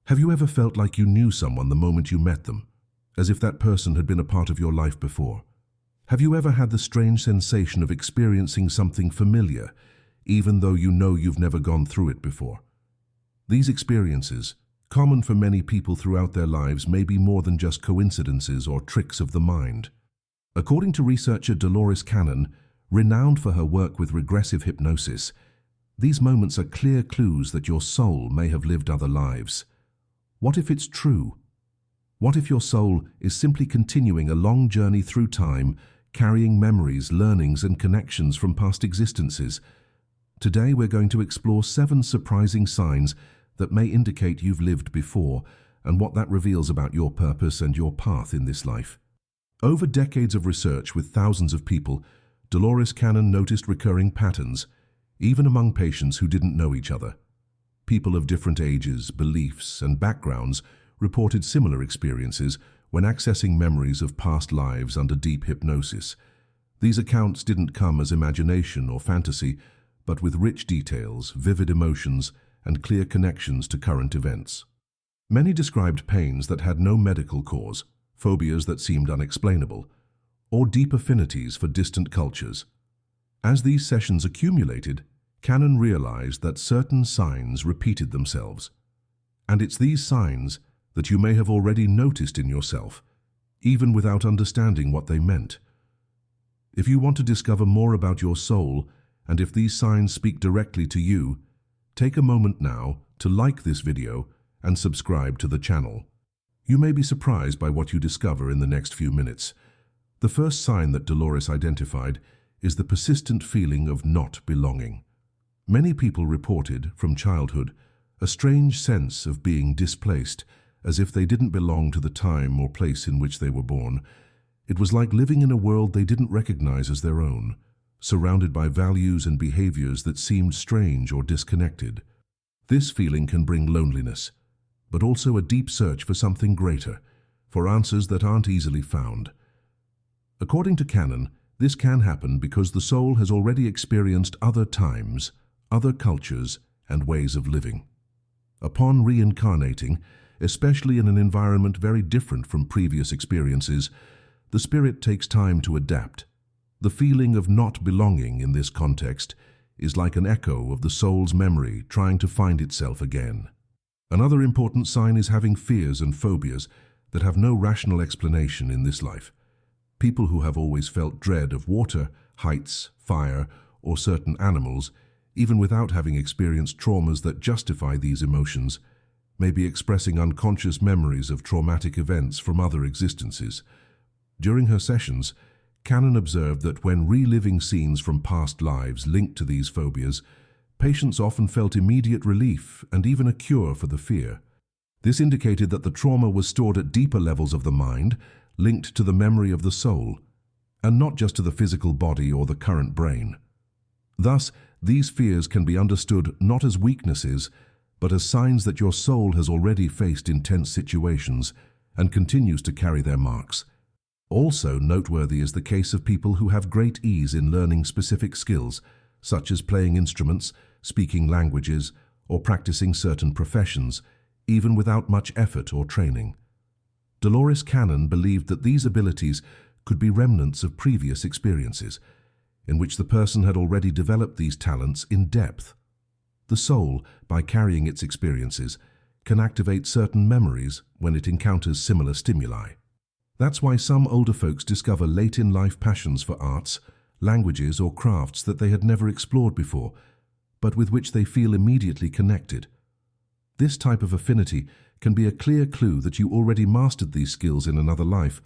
Have you ever felt like you knew someone the moment you met them, as if that person had been a part of your life before? Have you ever had the strange sensation of experiencing something familiar, even though you know you've never gone through it before? These experiences, common for many people throughout their lives, may be more than just coincidences or tricks of the mind. According to researcher Dolores Cannon, renowned for her work with regressive hypnosis, these moments are clear clues that your soul may have lived other lives. What if it's true? What if your soul is simply continuing a long journey through time, carrying memories, learnings, and connections from past existences? Today we're going to explore 7 surprising signs that may indicate you've lived before, and what that reveals about your purpose and your path in this life. Over decades of research with thousands of people, Dolores Cannon noticed recurring patterns, even among patients who didn't know each other. People of different ages, beliefs, and backgrounds reported similar experiences when accessing memories of past lives under deep hypnosis. These accounts didn't come as imagination or fantasy, but with rich details, vivid emotions, and clear connections to current events. Many described pains that had no medical cause, phobias that seemed unexplainable, or deep affinities for distant cultures. As these sessions accumulated, Cannon realized that certain signs repeated themselves. And it's these signs that you may have already noticed in yourself, even without understanding what they meant. If you want to discover more about your soul, and if these signs speak directly to you, take a moment now to like this video and subscribe to the channel. You may be surprised by what you discover in the next few minutes. The first sign that Dolores identified is the persistent feeling of not belonging. Many people reported, from childhood, a strange sense of being displaced, as if they didn't belong to the time or place in which they were born. It was like living in a world they didn't recognize as their own, surrounded by values and behaviors that seemed strange or disconnected. This feeling can bring loneliness, but also a deep search for something greater, for answers that aren't easily found. According to Cannon, this can happen because the soul has already experienced other times, other cultures, and ways of living. Upon reincarnating, especially in an environment very different from previous experiences, the spirit takes time to adapt. The feeling of not belonging in this context is like an echo of the soul's memory trying to find itself again. Another important sign is having fears and phobias that have no rational explanation in this life. People who have always felt dread of water, heights, fire, or certain animals, even without having experienced traumas that justify these emotions, may be expressing unconscious memories of traumatic events from other existences. During her sessions, Cannon observed that when reliving scenes from past lives linked to these phobias, patients often felt immediate relief and even a cure for the fear. This indicated that the trauma was stored at deeper levels of the mind, linked to the memory of the soul, and not just to the physical body or the current brain. Thus, these fears can be understood not as weaknesses, but as signs that your soul has already faced intense situations and continues to carry their marks. Also noteworthy is the case of people who have great ease in learning specific skills, such as playing instruments, speaking languages, or practicing certain professions, even without much effort or training. Dolores Cannon believed that these abilities could be remnants of previous experiences, in which the person had already developed these talents in depth. The soul, by carrying its experiences, can activate certain memories when it encounters similar stimuli. That's why some older folks discover late-in-life passions for arts, languages, or crafts that they had never explored before, but with which they feel immediately connected. This type of affinity can be a clear clue that you already mastered these skills in another life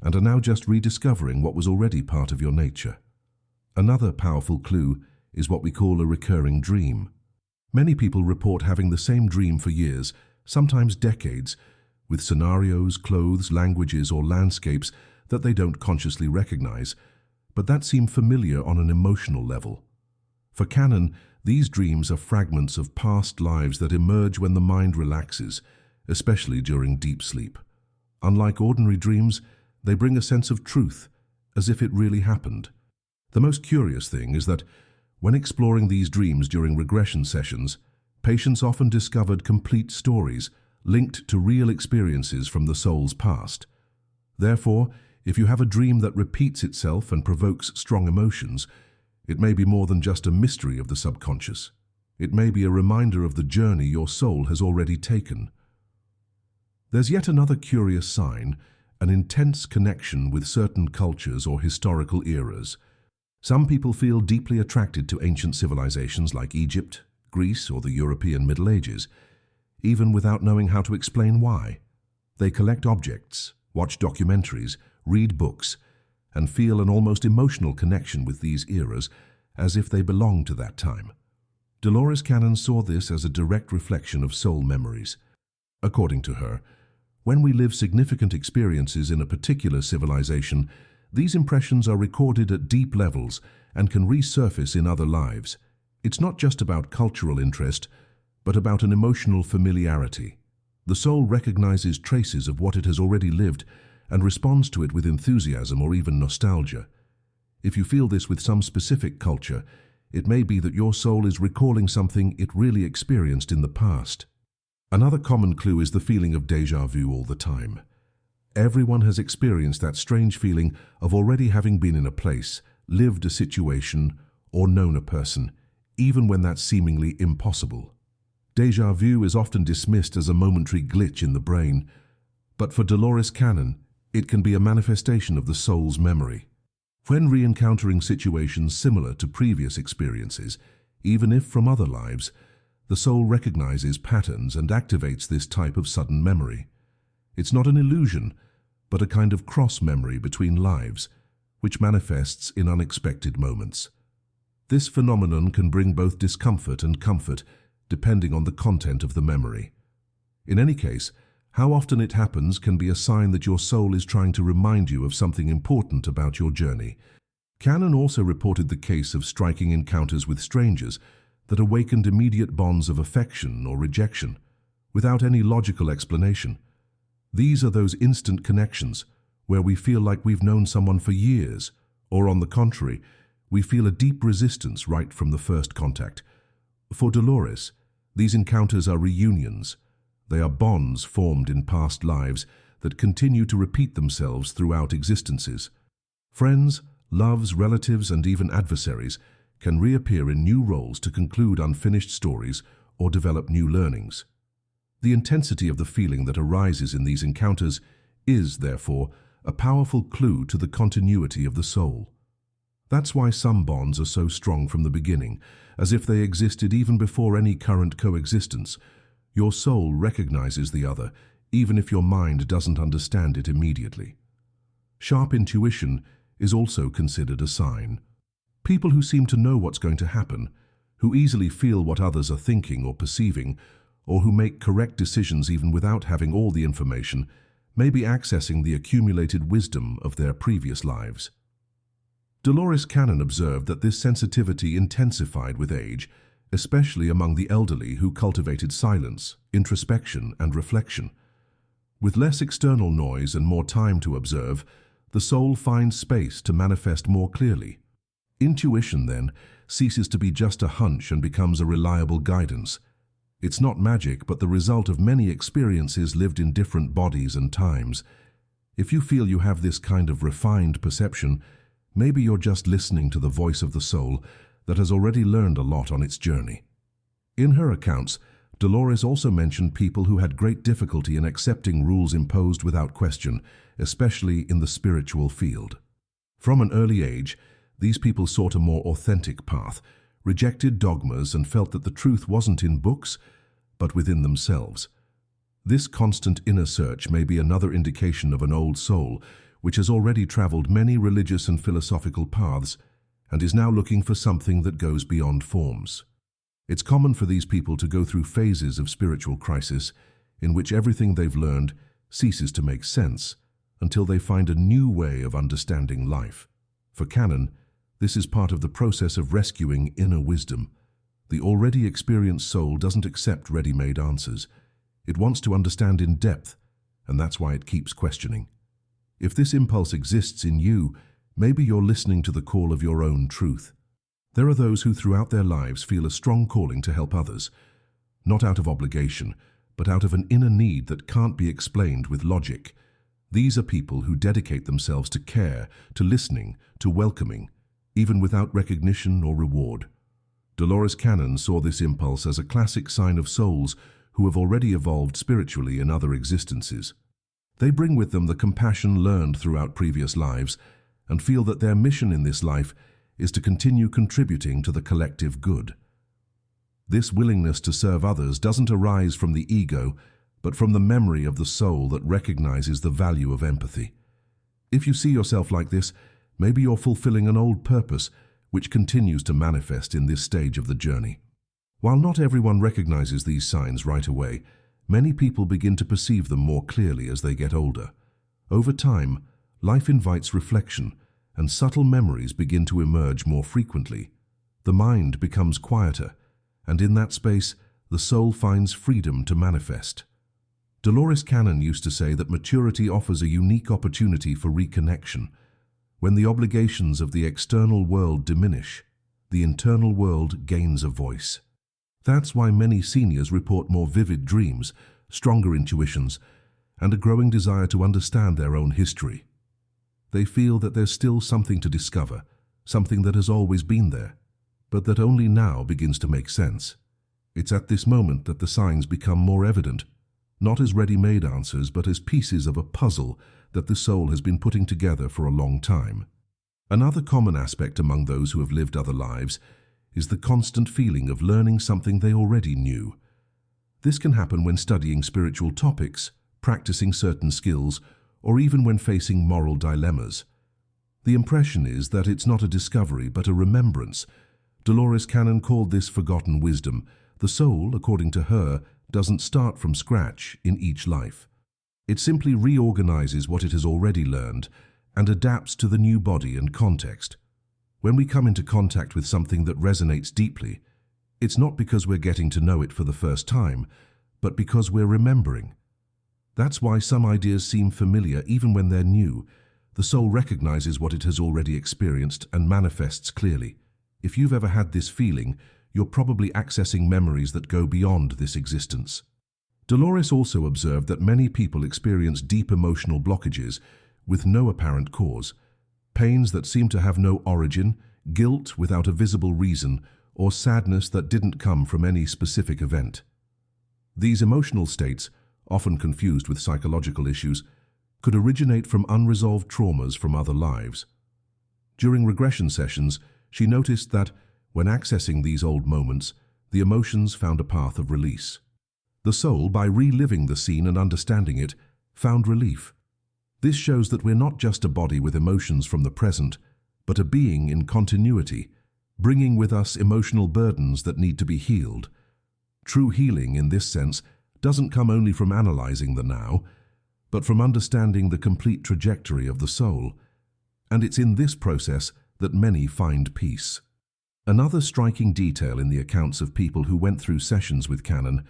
and are now just rediscovering what was already part of your nature. Another powerful clue is what we call a recurring dream. Many people report having the same dream for years, sometimes decades, with scenarios, clothes, languages, or landscapes that they don't consciously recognize, but that seem familiar on an emotional level. For Cannon, these dreams are fragments of past lives that emerge when the mind relaxes, especially during deep sleep. Unlike ordinary dreams, they bring a sense of truth, as if it really happened. The most curious thing is that, when exploring these dreams during regression sessions, patients often discovered complete stories, linked to real experiences from the soul's past. Therefore, if you have a dream that repeats itself and provokes strong emotions, it may be more than just a mystery of the subconscious. It may be a reminder of the journey your soul has already taken. There's yet another curious sign, an intense connection with certain cultures or historical eras. Some people feel deeply attracted to ancient civilizations like Egypt, Greece, or the European Middle Ages, even without knowing how to explain why. They collect objects, watch documentaries, read books, and feel an almost emotional connection with these eras as if they belong to that time. Dolores Cannon saw this as a direct reflection of soul memories. According to her, when we live significant experiences in a particular civilization, these impressions are recorded at deep levels and can resurface in other lives. It's not just about cultural interest, but about an emotional familiarity. The soul recognizes traces of what it has already lived and responds to it with enthusiasm or even nostalgia. If you feel this with some specific culture, it may be that your soul is recalling something it really experienced in the past. Another common clue is the feeling of déjà vu all the time. Everyone has experienced that strange feeling of already having been in a place, lived a situation, or known a person, even when that's seemingly impossible. Déjà vu is often dismissed as a momentary glitch in the brain, but for Dolores Cannon, it can be a manifestation of the soul's memory. When re-encountering situations similar to previous experiences, even if from other lives, the soul recognizes patterns and activates this type of sudden memory. It's not an illusion, but a kind of cross-memory between lives, which manifests in unexpected moments. This phenomenon can bring both discomfort and comfort, depending on the content of the memory. In any case, how often it happens can be a sign that your soul is trying to remind you of something important about your journey. Cannon also reported the case of striking encounters with strangers that awakened immediate bonds of affection or rejection, without any logical explanation. These are those instant connections where we feel like we've known someone for years, or on the contrary, we feel a deep resistance right from the first contact. For Dolores, these encounters are reunions. They are bonds formed in past lives that continue to repeat themselves throughout existences. Friends, loves, relatives, and even adversaries can reappear in new roles to conclude unfinished stories or develop new learnings. The intensity of the feeling that arises in these encounters is, therefore, a powerful clue to the continuity of the soul. That's why some bonds are so strong from the beginning, as if they existed even before any current coexistence. Your soul recognizes the other, even if your mind doesn't understand it immediately. Sharp intuition is also considered a sign. People who seem to know what's going to happen, who easily feel what others are thinking or perceiving, or who make correct decisions even without having all the information, may be accessing the accumulated wisdom of their previous lives. Dolores Cannon observed that this sensitivity intensified with age, especially among the elderly who cultivated silence, introspection, and reflection. With less external noise and more time to observe, the soul finds space to manifest more clearly. Intuition, then, ceases to be just a hunch and becomes a reliable guidance. It's not magic, but the result of many experiences lived in different bodies and times. If you feel you have this kind of refined perception, maybe you're just listening to the voice of the soul that has already learned a lot on its journey. In her accounts, Dolores also mentioned people who had great difficulty in accepting rules imposed without question, especially in the spiritual field. From an early age, these people sought a more authentic path, rejected dogmas, and felt that the truth wasn't in books, but within themselves. This constant inner search may be another indication of an old soul which has already traveled many religious and philosophical paths and is now looking for something that goes beyond forms. It's common for these people to go through phases of spiritual crisis in which everything they've learned ceases to make sense until they find a new way of understanding life. For Cannon, this is part of the process of rescuing inner wisdom. The already experienced soul doesn't accept ready-made answers. It wants to understand in depth, and that's why it keeps questioning. If this impulse exists in you, maybe you're listening to the call of your own truth. There are those who throughout their lives feel a strong calling to help others, not out of obligation, but out of an inner need that can't be explained with logic. These are people who dedicate themselves to care, to listening, to welcoming, even without recognition or reward. Dolores Cannon saw this impulse as a classic sign of souls who have already evolved spiritually in other existences. They bring with them the compassion learned throughout previous lives and feel that their mission in this life is to continue contributing to the collective good. This willingness to serve others doesn't arise from the ego, but from the memory of the soul that recognizes the value of empathy. If you see yourself like this, maybe you're fulfilling an old purpose which continues to manifest in this stage of the journey. While not everyone recognizes these signs right away, many people begin to perceive them more clearly as they get older. Over time, life invites reflection, and subtle memories begin to emerge more frequently. The mind becomes quieter, and in that space, the soul finds freedom to manifest. Dolores Cannon used to say that maturity offers a unique opportunity for reconnection. When the obligations of the external world diminish, the internal world gains a voice. That's why many seniors report more vivid dreams, stronger intuitions, and a growing desire to understand their own history. They feel that there's still something to discover, something that has always been there, but that only now begins to make sense. It's at this moment that the signs become more evident, not as ready-made answers, but as pieces of a puzzle that the soul has been putting together for a long time. Another common aspect among those who have lived other lives is the constant feeling of learning something they already knew. This can happen when studying spiritual topics, practicing certain skills, or even when facing moral dilemmas. The impression is that it's not a discovery but a remembrance. Dolores Cannon called this forgotten wisdom. The soul, according to her, doesn't start from scratch in each life. It simply reorganizes what it has already learned and adapts to the new body and context. When we come into contact with something that resonates deeply, it's not because we're getting to know it for the first time, but because we're remembering. That's why some ideas seem familiar even when they're new. The soul recognizes what it has already experienced and manifests clearly. If you've ever had this feeling, you're probably accessing memories that go beyond this existence. Dolores also observed that many people experience deep emotional blockages with no apparent cause, pains that seem to have no origin, guilt without a visible reason, or sadness that didn't come from any specific event. These emotional states, often confused with psychological issues, could originate from unresolved traumas from other lives. During regression sessions, she noticed that, when accessing these old moments, the emotions found a path of release. The soul, by reliving the scene and understanding it, found relief. This shows that we're not just a body with emotions from the present, but a being in continuity, bringing with us emotional burdens that need to be healed. True healing, in this sense, doesn't come only from analyzing the now, but from understanding the complete trajectory of the soul. And it's in this process that many find peace. Another striking detail in the accounts of people who went through sessions with Cannon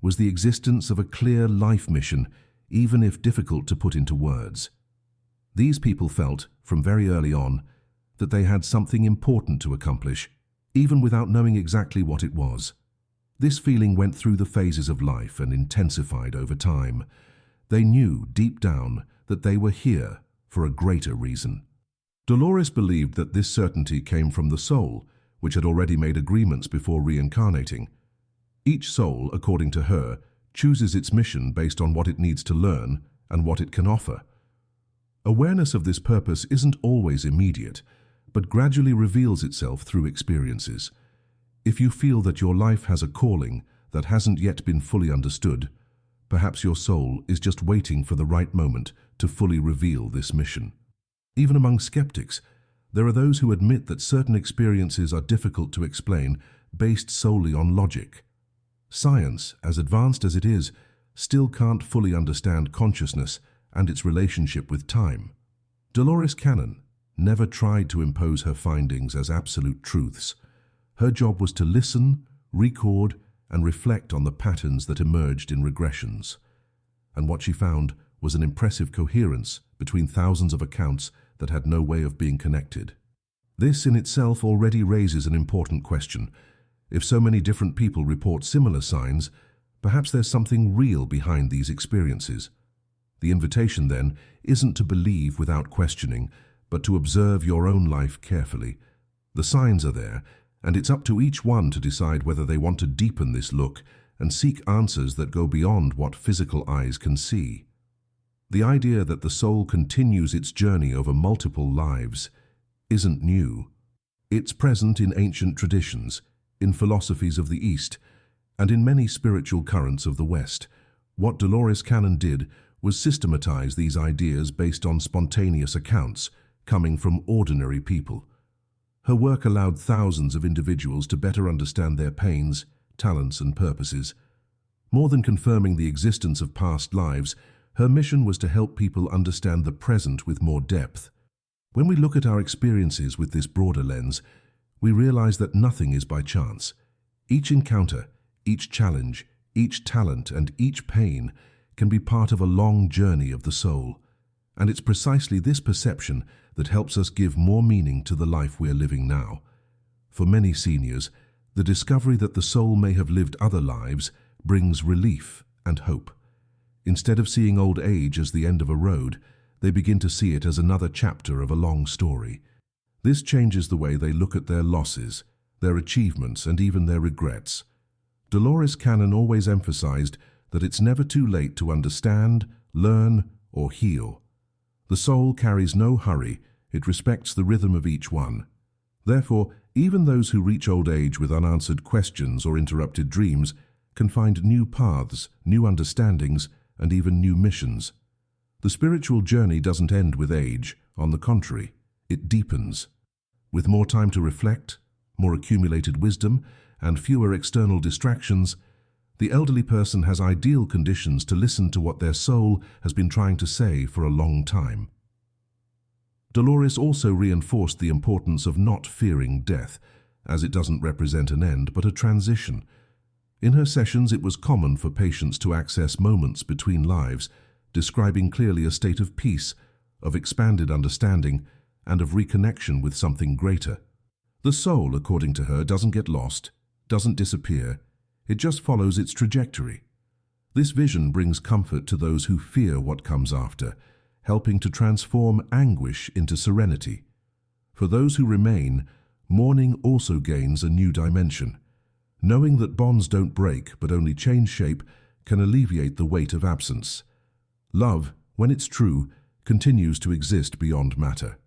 was the existence of a clear life mission, even if difficult to put into words. These people felt, from very early on, that they had something important to accomplish, even without knowing exactly what it was. This feeling went through the phases of life and intensified over time. They knew, deep down, that they were here for a greater reason. Dolores believed that this certainty came from the soul, which had already made agreements before reincarnating. Each soul, according to her, chooses its mission based on what it needs to learn and what it can offer. Awareness of this purpose isn't always immediate, but gradually reveals itself through experiences. If you feel that your life has a calling that hasn't yet been fully understood, perhaps your soul is just waiting for the right moment to fully reveal this mission. Even among skeptics, there are those who admit that certain experiences are difficult to explain based solely on logic. Science, as advanced as it is, still can't fully understand consciousness and its relationship with time. Dolores Cannon never tried to impose her findings as absolute truths. Her job was to listen, record, and reflect on the patterns that emerged in regressions. And what she found was an impressive coherence between thousands of accounts that had no way of being connected. This in itself already raises an important question. If so many different people report similar signs, Perhaps there's something real behind these experiences. The invitation, then, isn't to believe without questioning, but to observe your own life carefully. The signs are there, and it's up to each one to decide whether they want to deepen this look and seek answers that go beyond what physical eyes can see. The idea that the soul continues its journey over multiple lives isn't new. It's present in ancient traditions, in philosophies of the East, and in many spiritual currents of the West. What Dolores Cannon did was systematize these ideas based on spontaneous accounts coming from ordinary people. Her work allowed thousands of individuals to better understand their pains, talents, and purposes. More than confirming the existence of past lives, her mission was to help people understand the present with more depth. When we look at our experiences with this broader lens, we realize that nothing is by chance. Each encounter, each challenge, each talent, and each pain can be part of a long journey of the soul. And it's precisely this perception that helps us give more meaning to the life we're living now. For many seniors, the discovery that the soul may have lived other lives brings relief and hope. Instead of seeing old age as the end of a road, they begin to see it as another chapter of a long story. This changes the way they look at their losses, their achievements, and even their regrets. Dolores Cannon always emphasized that it's never too late to understand, learn, or heal. The soul carries no hurry, it respects the rhythm of each one. Therefore, even those who reach old age with unanswered questions or interrupted dreams can find new paths, new understandings, and even new missions. The spiritual journey doesn't end with age. On the contrary, it deepens. With more time to reflect, more accumulated wisdom, and fewer external distractions, the elderly person has ideal conditions to listen to what their soul has been trying to say for a long time. Dolores also reinforced the importance of not fearing death, as it doesn't represent an end but a transition. In her sessions, it was common for patients to access moments between lives, describing clearly a state of peace, of expanded understanding, and of reconnection with something greater. The soul, according to her, doesn't get lost, doesn't disappear, it just follows its trajectory. This vision brings comfort to those who fear what comes after, helping to transform anguish into serenity. For those who remain, mourning also gains a new dimension. Knowing that bonds don't break but only change shape can alleviate the weight of absence. Love, when it's true, continues to exist beyond matter.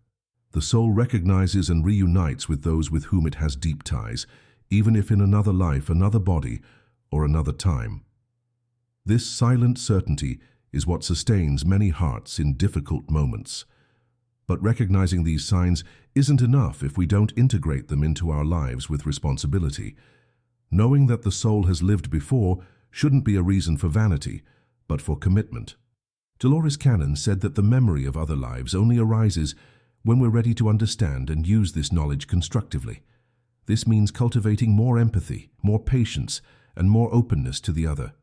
The soul recognizes and reunites with those with whom it has deep ties, even if in another life, another body, or another time. This silent certainty is what sustains many hearts in difficult moments. But recognizing these signs isn't enough if we don't integrate them into our lives with responsibility. Knowing that the soul has lived before shouldn't be a reason for vanity, but for commitment. Dolores Cannon said that the memory of other lives only arises when we're ready to understand and use this knowledge constructively. This means cultivating more empathy, more patience, and more openness to the other.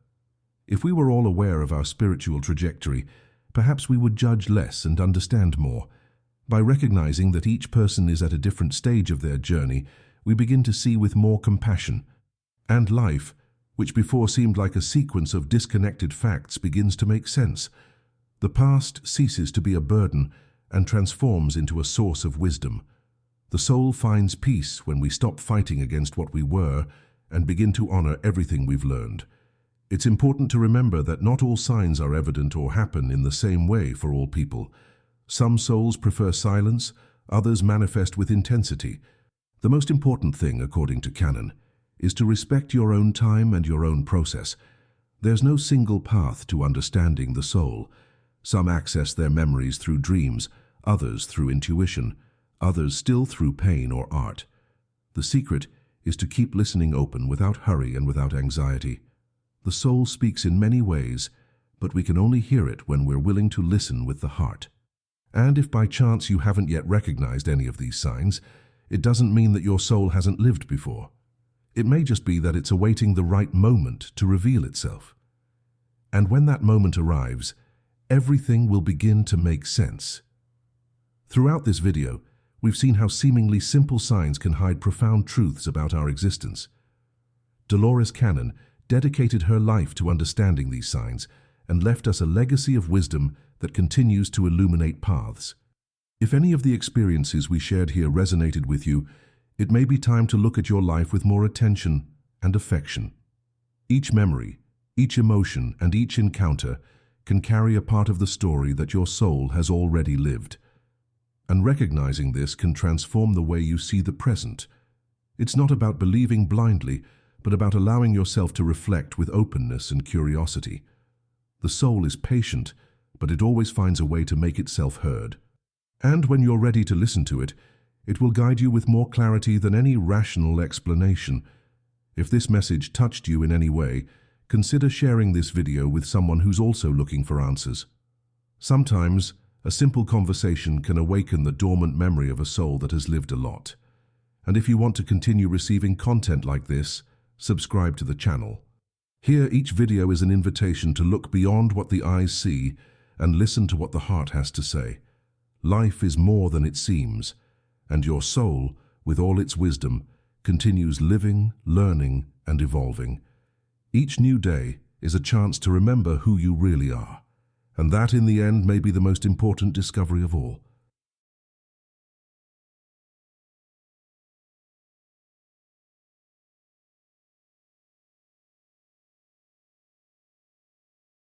If we were all aware of our spiritual trajectory, perhaps we would judge less and understand more. By recognizing that each person is at a different stage of their journey, we begin to see with more compassion. And life, which before seemed like a sequence of disconnected facts, begins to make sense. The past ceases to be a burden and transforms into a source of wisdom. The soul finds peace when we stop fighting against what we were and begin to honor everything we've learned. It's important to remember that not all signs are evident or happen in the same way for all people. Some souls prefer silence, others manifest with intensity. The most important thing, according to Cannon, is to respect your own time and your own process. There's no single path to understanding the soul. Some access their memories through dreams, others through intuition, others still through pain or art. The secret is to keep listening open without hurry and without anxiety. The soul speaks in many ways, but we can only hear it when we're willing to listen with the heart. And if by chance you haven't yet recognized any of these signs, it doesn't mean that your soul hasn't lived before. It may just be that it's awaiting the right moment to reveal itself. And when that moment arrives, everything will begin to make sense. Throughout this video, we've seen how seemingly simple signs can hide profound truths about our existence. Dolores Cannon dedicated her life to understanding these signs and left us a legacy of wisdom that continues to illuminate paths. If any of the experiences we shared here resonated with you, it may be time to look at your life with more attention and affection. Each memory, each emotion, and each encounter can carry a part of the story that your soul has already lived. And recognizing this can transform the way you see the present. It's not about believing blindly, but about allowing yourself to reflect with openness and curiosity. The soul is patient, but it always finds a way to make itself heard. And when you're ready to listen to it, it will guide you with more clarity than any rational explanation. If this message touched you in any way, consider sharing this video with someone who's also looking for answers. Sometimes, a simple conversation can awaken the dormant memory of a soul that has lived a lot. And if you want to continue receiving content like this, subscribe to the channel. Here, each video is an invitation to look beyond what the eyes see and listen to what the heart has to say. Life is more than it seems, and your soul, with all its wisdom, continues living, learning, and evolving. Each new day is a chance to remember who you really are, and that in the end may be the most important discovery of all.